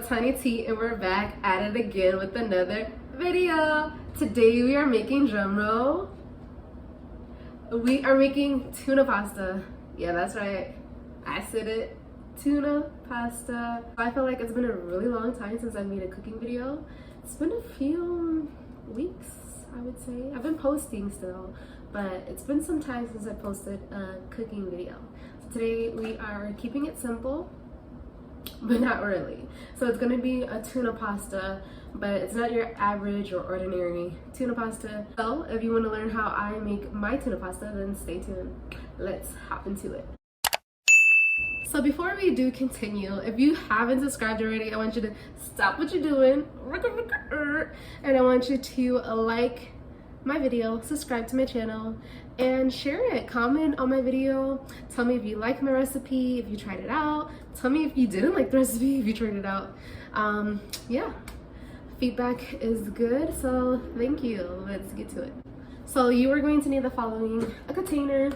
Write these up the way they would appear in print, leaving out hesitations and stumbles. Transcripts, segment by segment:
Tiny T, and we're back at it again with another video. Today we are making, drumroll, we are making tuna pasta. Yeah, that's right, I said it, tuna pasta. I feel like it's been a really long time since I made a cooking video. It's been a few weeks, I would say. I've been posting still, but it's been some time since I posted a cooking video. So today we are keeping it simple, but not really. So it's gonna be a tuna pasta, but it's not your average or ordinary tuna pasta. So if you want to learn how I make my tuna pasta, then stay tuned. Let's hop into it. So before we do continue, if you haven't subscribed already, I want you to stop what you're doing, and I want you to like my video, subscribe to my channel, and share it. Comment on my video. Tell me if you like my recipe, if you tried it out. Tell me if you didn't like the recipe, if you tried it out. Yeah, feedback is good, so thank you. Let's get to it. So you are going to need the following: a container,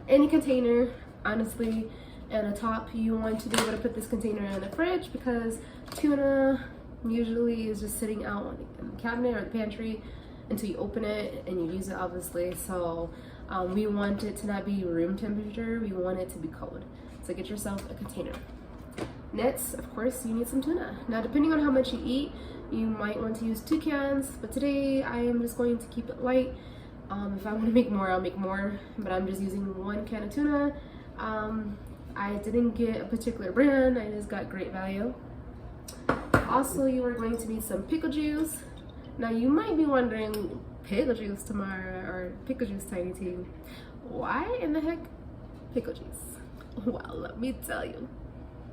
any container, honestly, and a top. You want to be able to put this container in the fridge because tuna usually is just sitting out in the cabinet or the pantry until you open it and you use it, obviously. So we want it to not be room temperature, we want it to be cold. So get yourself a container. Next, of course, you need some tuna. Now, depending on how much you eat, you might want to use 2 cans, but today I am just going to keep it light. If I want to make more, I'll make more, but I'm just using 1 can of tuna. I didn't get a particular brand, I just got great value. Also, you are going to need some pickle juice. Now you might be wondering, pickle juice, Tamara, or pickle juice, Tiny T. Why in the heck pickle juice? Well, let me tell you,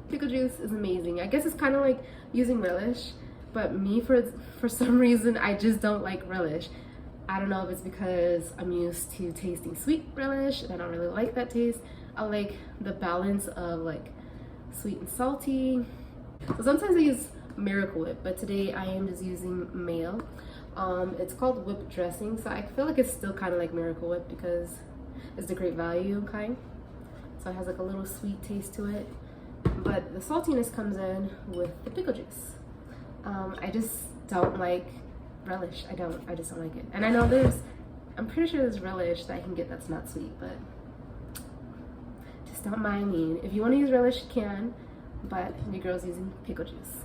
pickle juice is amazing. I guess it's kind of like using relish, but me, for some reason, I just don't like relish. I don't know if it's because I'm used to tasting sweet relish and I don't really like that taste. I like the balance of like sweet and salty. So sometimes I use Miracle Whip, but today I am just using mayo. It's called whipped dressing, so I feel like it's still kind of like Miracle Whip because it's the great value kind. So it has like a little sweet taste to it, but the saltiness comes in with the pickle juice. I just don't like relish. I just don't like it. And I know I'm pretty sure there's relish that I can get that's not sweet, but just don't mind me. If you want to use relish, you can, but your girl's using pickle juice.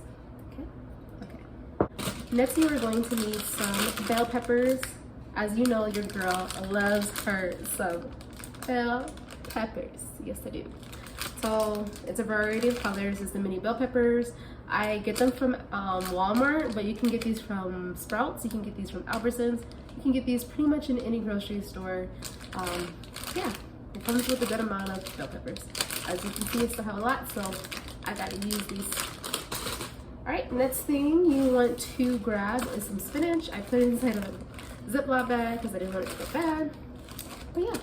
Next, you are going to need some bell peppers. As you know, your girl loves her some bell peppers. Yes, I do. So it's a variety of colors. It's the mini bell peppers. I get them from Walmart, but you can get these from Sprouts. You can get these from Albertsons. You can get these pretty much in any grocery store. Yeah, it comes with a good amount of bell peppers. As you can see, I still have a lot, so I gotta use these. Alright, next thing you want to grab is some spinach. I put it inside of a Ziploc bag because I didn't want it to go bad. But yeah,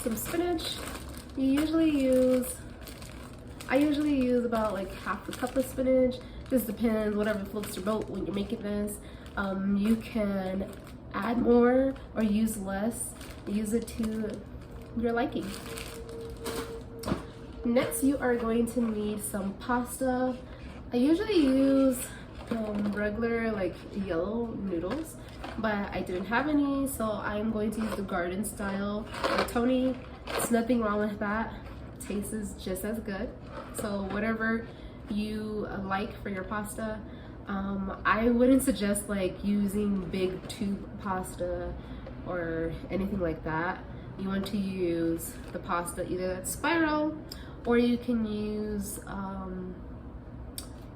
some spinach. I usually use about like half a cup of spinach. This depends, whatever floats your boat when you're making this. You can add more or use less. Use it to your liking. Next, you are going to need some pasta. I usually use regular like yellow noodles, but I didn't have any, so I'm going to use the garden style rigatoni. There's nothing wrong with that. Taste is just as good. So whatever you like for your pasta. I wouldn't suggest like using big tube pasta or anything like that. You want to use the pasta either that's spiral, or you can use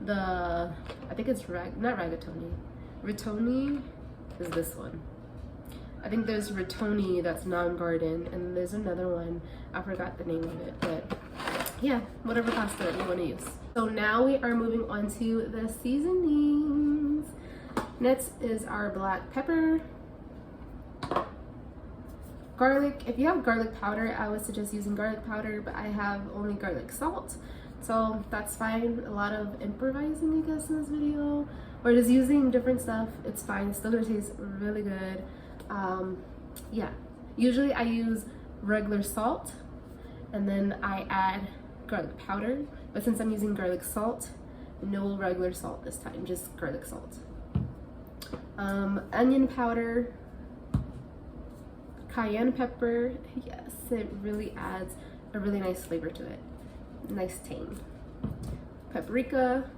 I think it's not rigatoni. Rigatoni is this one. I think there's rigatoni that's non-garden, and there's another one, I forgot the name of it, but yeah, whatever pasta you want to use. So now we are moving on to the seasonings. Next is our black pepper. Garlic. If you have garlic powder, I would suggest using garlic powder, but I have only garlic salt, so that's fine. A lot of improvising, I guess, in this video, or just using different stuff. It's fine. It's still gonna taste really good. Yeah, usually I use regular salt and then I add garlic powder, but since I'm using garlic salt, no regular salt this time, just garlic salt. Onion powder, cayenne pepper. Yes, it really adds a really nice flavor to it. Nice tang. Paprika.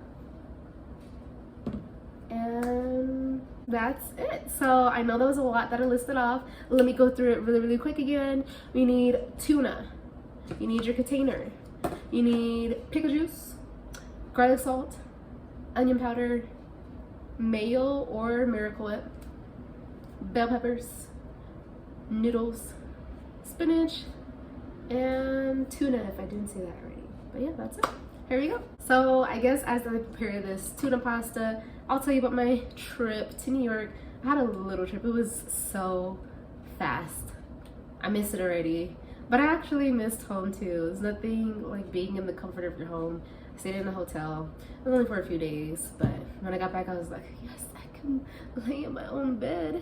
And that's it. So I know that was a lot that I listed off. Let me go through it really quick again. We need tuna. You need your container. You need pickle juice, garlic salt, onion powder, mayo or Miracle Whip, bell peppers, noodles, spinach, and tuna if I didn't say that already. But yeah, that's it. Here we go. So I guess as I prepare this tuna pasta, I'll tell you about my trip to New York. I had a little trip. It was so fast. I missed it already. But I actually missed home too. It's nothing like being in the comfort of your home. I stayed in a hotel. It was only for a few days, but when I got back, I was like, yes, I can lay in my own bed.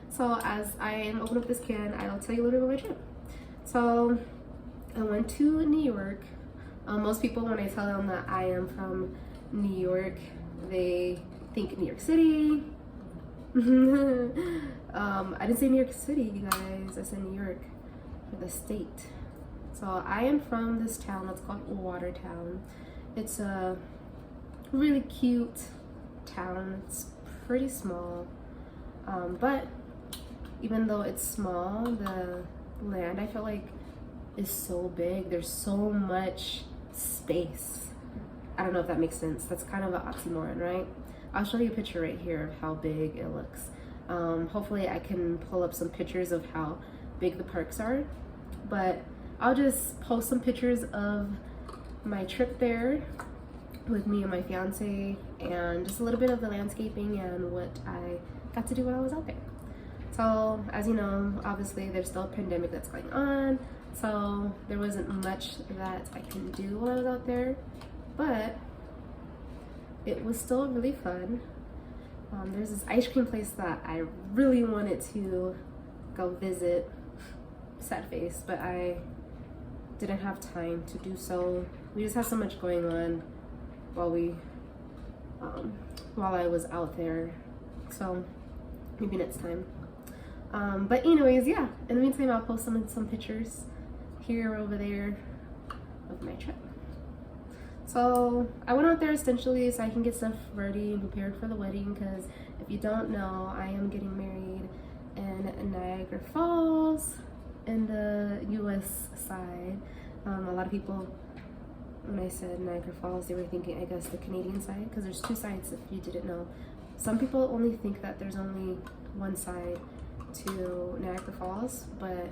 So as I am opening up this can, I'll tell you a little bit about my trip. So I went to New York. Most people, when I tell them that I am from New York, they think New York City. I didn't say New York City, you guys. I said New York. The state. So I am from this town that's called Watertown. It's a really cute town. It's pretty small, but even though it's small, the land I feel like is so big. There's so much space. I don't know if that makes sense. That's kind of an oxymoron, right? I'll show you a picture right here of how big it looks. Hopefully I can pull up some pictures of how big the parks are, but I'll just post some pictures of my trip there with me and my fiance, and just a little bit of the landscaping and what I got to do when I was out there. So as you know, obviously there's still a pandemic that's going on, so there wasn't much that I can do while I was out there, but it was still really fun. There's this ice cream place that I really wanted to go visit. Sad face, but I didn't have time to do so. We just had so much going on while I was out there, so maybe next time. But anyways, yeah, in the meantime I'll post some pictures here or over there of my trip. So I went out there essentially so I can get stuff ready and prepared for the wedding, because if you don't know, I am getting married in Niagara Falls, in the US side. A lot of people, when I said Niagara Falls, they were thinking, I guess, the Canadian side, because there's two sides if you didn't know. Some people only think that there's only one side to Niagara Falls, but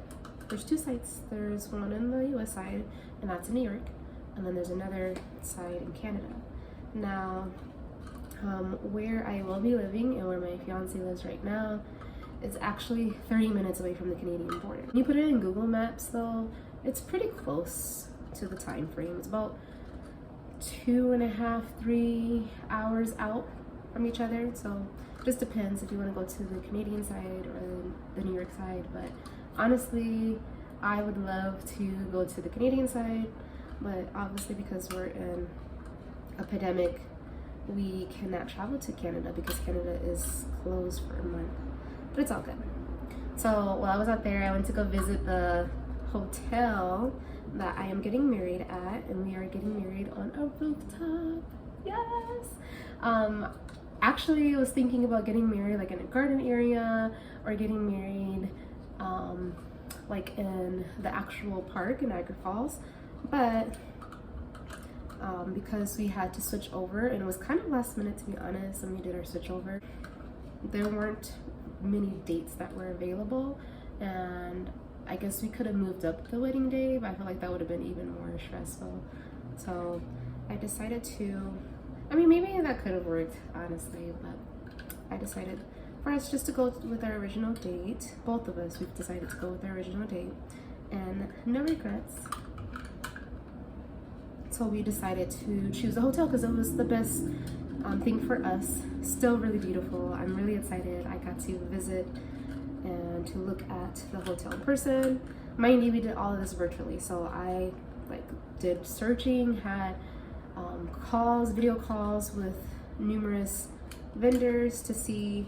there's two sides. There's one in the US side, and that's in New York, and then there's another side in Canada. Now, where I will be living and where my fiance lives right now, it's actually 30 minutes away from the Canadian border. When you put it in Google Maps though, it's pretty close to the time frame. It's about 2.5, 3 hours out from each other. So it just depends if you want to go to the Canadian side or the New York side. But honestly, I would love to go to the Canadian side, but obviously because we're in a pandemic, we cannot travel to Canada because Canada is closed for a month. But it's all good. So while I was out there, I went to go visit the hotel that I am getting married at, and we are getting married on a rooftop. Yes. Actually, I was thinking about getting married like in a garden area, or getting married like in the actual park in Niagara Falls, but because we had to switch over, and it was kind of last minute to be honest, and we did our switch over, there weren't many dates that were available, and I guess we could have moved up the wedding day, but I feel like that would have been even more stressful. So I decided to, I mean, maybe that could have worked honestly, but I decided for us just to go with our original date. Both of us, we've decided to go with our original date, and no regrets. So we decided to choose a hotel because it was the best thing for us. Still really beautiful. I'm really excited. I got to visit and to look at the hotel in person. Mind you, we did all of this virtually, so I did searching, had video calls with numerous vendors to see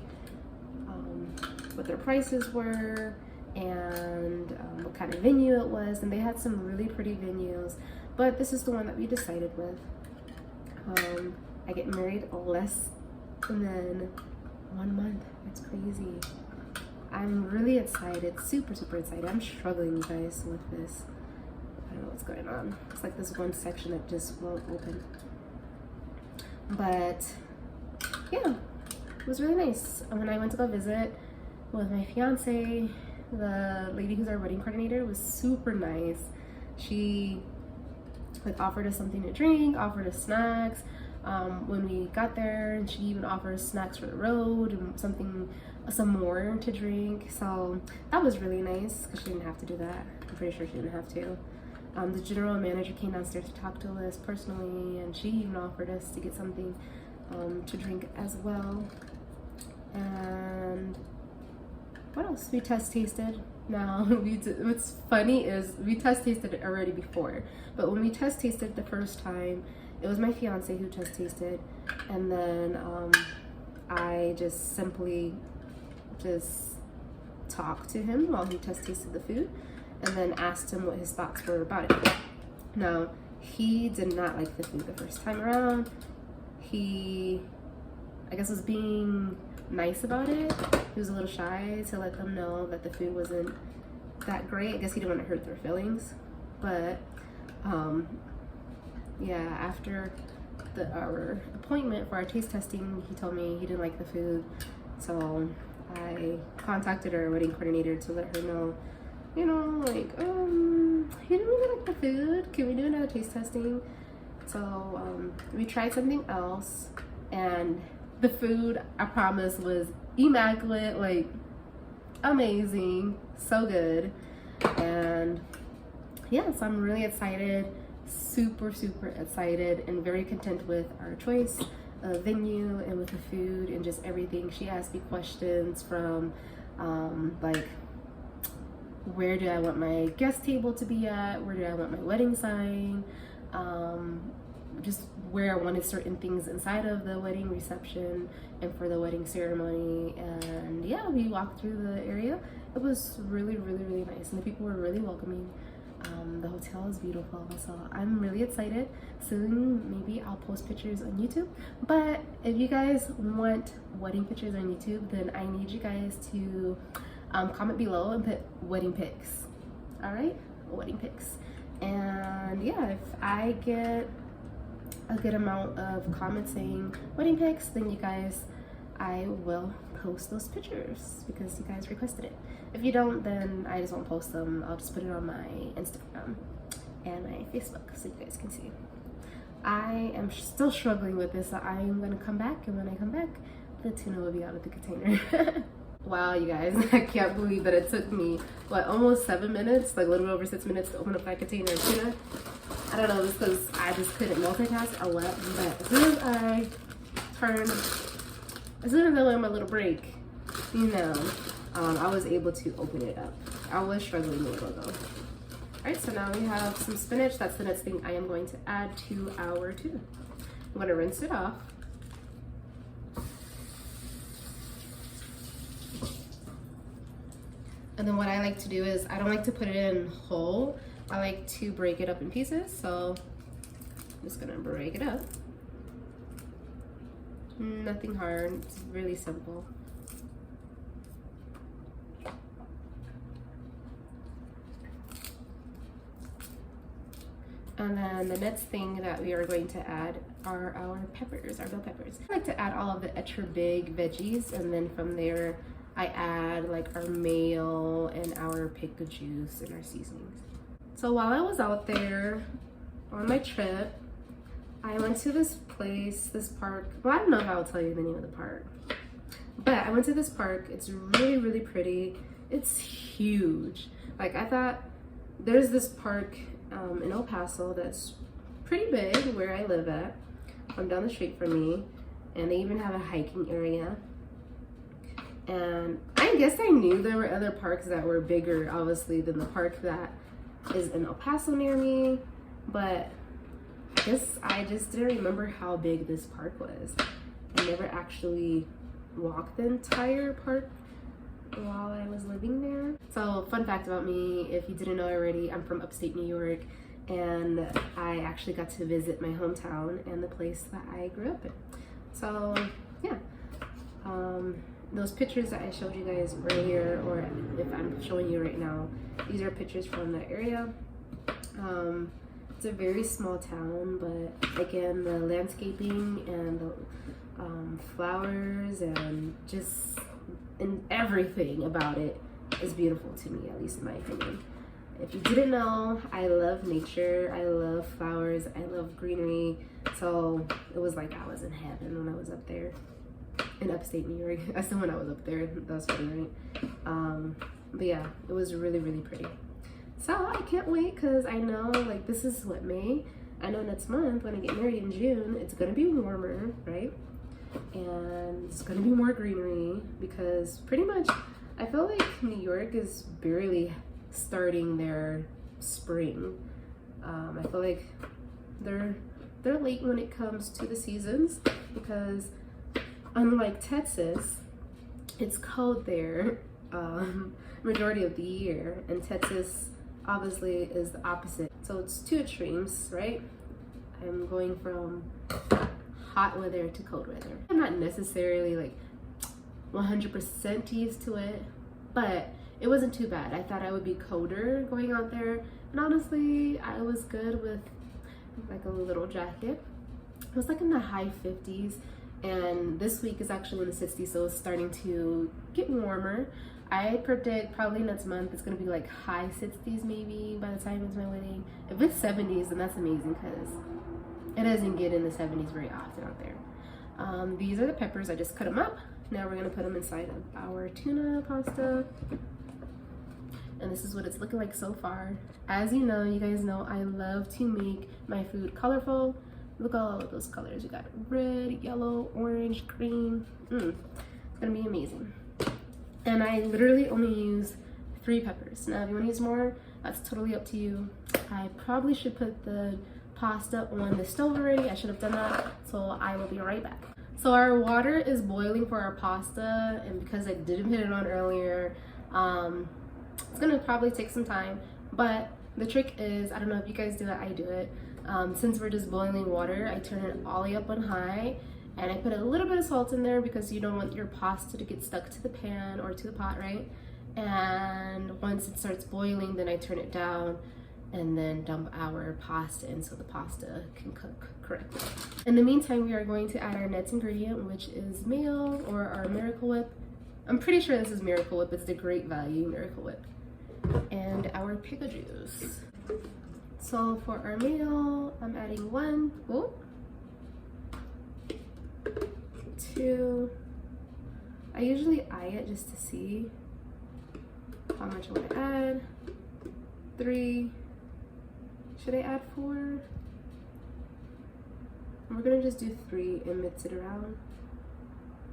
what their prices were and what kind of venue it was, and they had some really pretty venues, but this is the one that we decided with. I get married less than 1 month. It's crazy. I'm really excited, super excited. I'm struggling, you guys, with this. I don't know what's going on. It's like this one section that just won't open. But yeah, it was really nice. When I went to go visit with my fiance, the lady who's our wedding coordinator was super nice. She like offered us something to drink, offered us snacks when we got there, and she even offered us snacks for the road and some more to drink. So that was really nice because she didn't have to do that. I'm pretty sure she didn't have to. The general manager came downstairs to talk to us personally, and she even offered us to get something to drink as well. And what else? We tasted. Now, what's funny is we tasted it already before, but when we tasted the first time, it was my fiance who tasted, and then I just simply talked to him while he tasted the food, and then asked him what his thoughts were about it. Now, he did not like the food the first time around. He, I guess, was being nice about it. He was a little shy to let them know that the food wasn't that great. I guess he didn't want to hurt their feelings. But yeah, after our appointment for our taste testing, he told me he didn't like the food. So I contacted our wedding coordinator to let her know, you know, like, he didn't really like the food. Can we do another taste testing? So we tried something else, and the food, I promise, was immaculate, like amazing, so good. And yeah, so I'm really excited, super excited, and very content with our choice of venue and with the food and just everything. She asked me questions from like, where do I want my guest table to be at? Where do I want my wedding sign? Just where I wanted certain things inside of the wedding reception and for the wedding ceremony. And yeah, we walked through the area. It was really nice, and the people were really welcoming. The hotel is beautiful, so I'm really excited. Soon maybe I'll post pictures on YouTube, but if you guys want wedding pictures on YouTube, then I need you guys to comment below and put wedding pics. All right, wedding pics. And yeah, if I get a good amount of comments saying wedding pics, then you guys, I will post those pictures because you guys requested it. If you don't, then I just won't post them. I'll just put it on my Instagram and my Facebook so you guys can see. I am still struggling with this, so I'm gonna come back, and when I come back, the tuna will be out of the container. Wow, you guys, I can't believe that it took me, what, almost 7 minutes, like a little bit over 6 minutes to open up that container of tuna. I don't know, it's because I just couldn't multitask a lot, but as soon as I went on my little break, you know, I was able to open it up. I was struggling a little though. Alright, so now we have some spinach. That's the next thing I am going to add to our tuna. I'm going to rinse it off. And then what I like to do is, I don't like to put it in whole. I like to break it up in pieces. So I'm just gonna break it up. Nothing hard, it's really simple. And then the next thing that we are going to add are our peppers, our bell peppers. I like to add all of the extra big veggies, and then from there I add like our mayo and our pickle juice and our seasonings. So while I was out there on my trip, I went to this place, this park. Well, I don't know if I will tell you the name of the park, but I went to this park. It's really pretty. It's huge. Like, I thought, there's this park in El Paso that's pretty big where I live at, down the street from me, and they even have a hiking area. And I guess I knew there were other parks that were bigger, obviously, than the park that is in El Paso near me, but guess I just didn't remember how big this park was. I never actually walked the entire park while I was living there. So fun fact about me, if you didn't know already, I'm from upstate New York, and I actually got to visit my hometown and the place that I grew up in. So yeah, those pictures that I showed you guys earlier, or if I'm showing you right now, these are pictures from that area. It's a very small town, but again, the landscaping and the flowers and just everything about it is beautiful to me, at least in my opinion. If you didn't know, I love nature, I love flowers, I love greenery, so it was like I was in heaven when I was up there in upstate New York. I said when I was up there, that's funny, right? But yeah, it was really, really pretty. So I can't wait, because I know, like, this is what, May? I know next month when I get married in June, it's gonna be warmer, right? And it's gonna be more greenery, because pretty much I feel like New York is barely starting their spring. I feel like they're late when it comes to the seasons, because unlike Texas, it's cold there majority of the year, and Texas obviously is the opposite. So it's two extremes, right? I'm going from hot weather to cold weather. I'm not necessarily like 100% used to it, but it wasn't too bad. I thought I would be colder going out there, and honestly, I was good with like a little jacket. It was like in the high 50s, and this week is actually in the 60s, so it's starting to get warmer. I predict probably next month it's gonna be like high 60s maybe by the time it's my wedding. If it's 70s, then that's amazing, because it doesn't get in the 70s very often out there. These are the peppers. I just cut them up. Now we're gonna put them inside of our tuna pasta. And this is what it's looking like so far. As you know, you guys know, I love to make my food colorful. Look at all of those colors. You got red, yellow, orange, green. It's gonna be amazing. And I literally only use 3 peppers. Now, if you wanna use more, that's totally up to you. I probably should put the pasta on the stove already. I should have done that, so I will be right back. So our water is boiling for our pasta, and because I didn't put it on earlier, it's gonna probably take some time, but the trick is, I don't know if you guys do it, I do it. Since we're just boiling water, I turn it all the way up on high, and I put a little bit of salt in there because you don't want your pasta to get stuck to the pan or to the pot, right? And once it starts boiling, then I turn it down and then dump our pasta in so the pasta can cook correctly. In the meantime, we are going to add our next ingredient, which is mayo, or our Miracle Whip. I'm pretty sure this is Miracle Whip. It's the Great Value Miracle Whip. And our pickle juice. So for our mayo, I'm adding 1, 2. I usually eye it just to see how much I want to add. 3. Should I add 4? We're gonna just do 3 and mix it around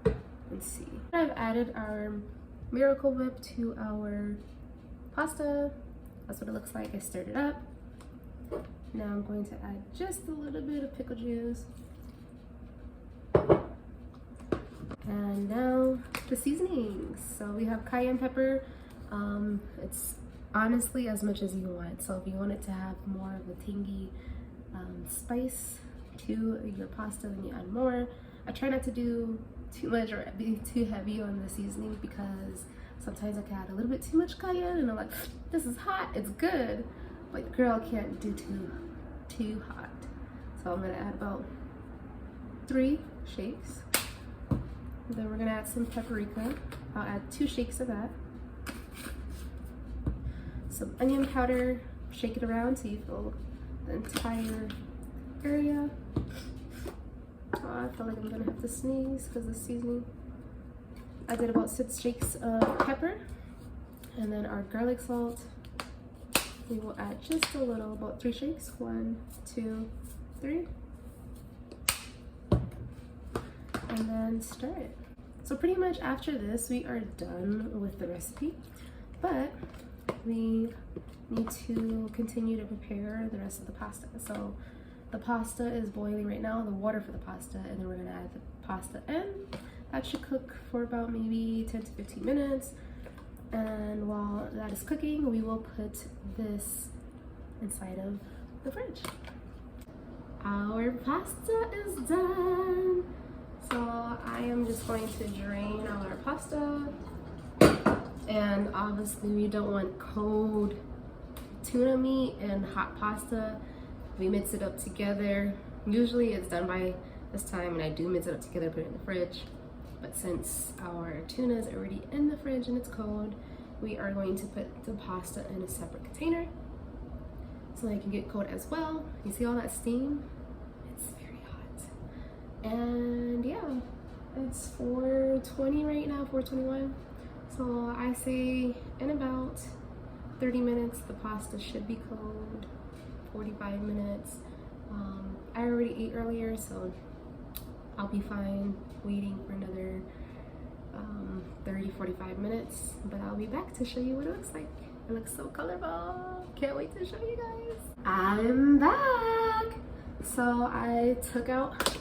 and see. I've added our Miracle Whip to our pasta. That's what it looks like. I stirred it up. Now I'm going to add just a little bit of pickle juice. And now the seasonings. So we have cayenne pepper. It's honestly as much as you want. So if you want it to have more of a tangy spice to your pasta, then you add more. I try not to do too much or be too heavy on the seasoning, because sometimes I can add a little bit too much cayenne and I'm like, this is hot, it's good, but girl, can't do too hot. So I'm gonna add about 3 shakes. Then we're gonna add some paprika. I'll add 2 shakes of that. Some onion powder, shake it around so you fill the entire area. Oh, I feel like I'm gonna have to sneeze because of the seasoning. I did about 6 shakes of pepper, and then our garlic salt. We will add just a little, about 3 shakes. 1, 2, 3. And then stir it. So pretty much after this, we are done with the recipe, but we need to continue to prepare the rest of the pasta. So The pasta is boiling right now, the water for the pasta, and then we're gonna add the pasta in. That should cook for about maybe 10 to 15 minutes. And while that is cooking, we will put this inside of the fridge. Our pasta is done. So I am just going to drain all our pasta. And obviously we don't want cold tuna meat and hot pasta. We mix it up together. Usually it's done by this time, and I do mix it up together, put it in the fridge. But since our tuna is already in the fridge and it's cold, we are going to put the pasta in a separate container so that it can get cold as well. You see all that steam? It's very hot. And yeah, it's 4:20 right now, 4:21. So I say in about 30 minutes, the pasta should be cold. 45 minutes. I already ate earlier, so I'll be fine waiting for another 30-45 minutes, but I'll be back to show you what it looks like. It looks so colorful. Can't wait to show you guys. I'm back. So I took out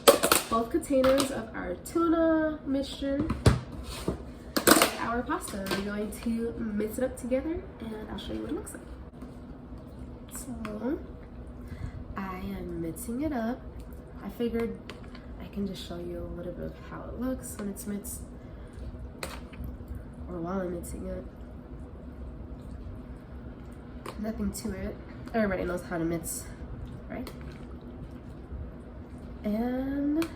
both containers of our tuna mixture and our pasta. We're going to mix it up together and I'll show you what it looks like. So I am mixing it up. I figured I can just show you a little bit of how it looks when it's mixed, or while I'm mixing it. Nothing to it. Everybody knows how to mix, right? And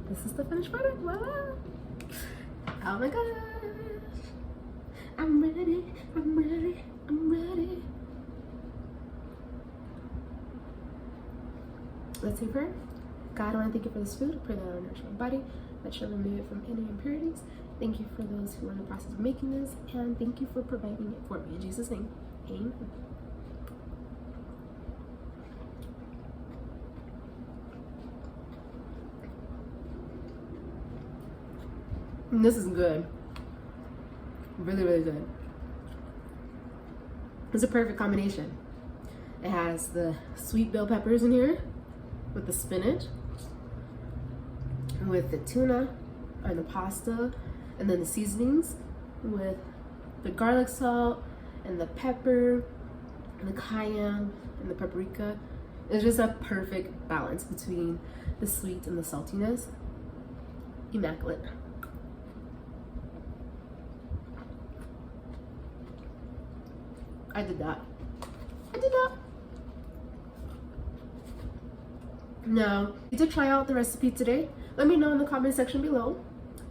this is the finished product. Voila! Oh my gosh! I'm ready. I'm ready. I'm ready. Let's say prayer. God, I want to thank you for this food. I pray that it will nourish my body, that you'll remove it from any impurities. Thank you for those who are in the process of making this, and thank you for providing it for me. In Jesus' name, amen. And this is good. Really, really good. It's a perfect combination. It has the sweet bell peppers in here with the spinach, with the tuna and the pasta, and then the seasonings with the garlic salt and the pepper and the cayenne and the paprika. It's just a perfect balance between the sweet and the saltiness. Immaculate. I did that. Now, you did try out the recipe today. Let me know in the comment section below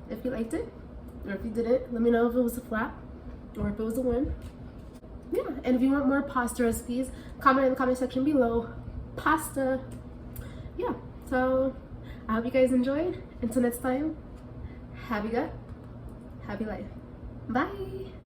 if you liked it, or if you didn't. Let me know if it was a flop or if it was a win. Yeah, and if you want more pasta recipes, comment in the comment section below. Pasta. Yeah, so I hope you guys enjoyed. Until next time, happy gut, happy life. Bye.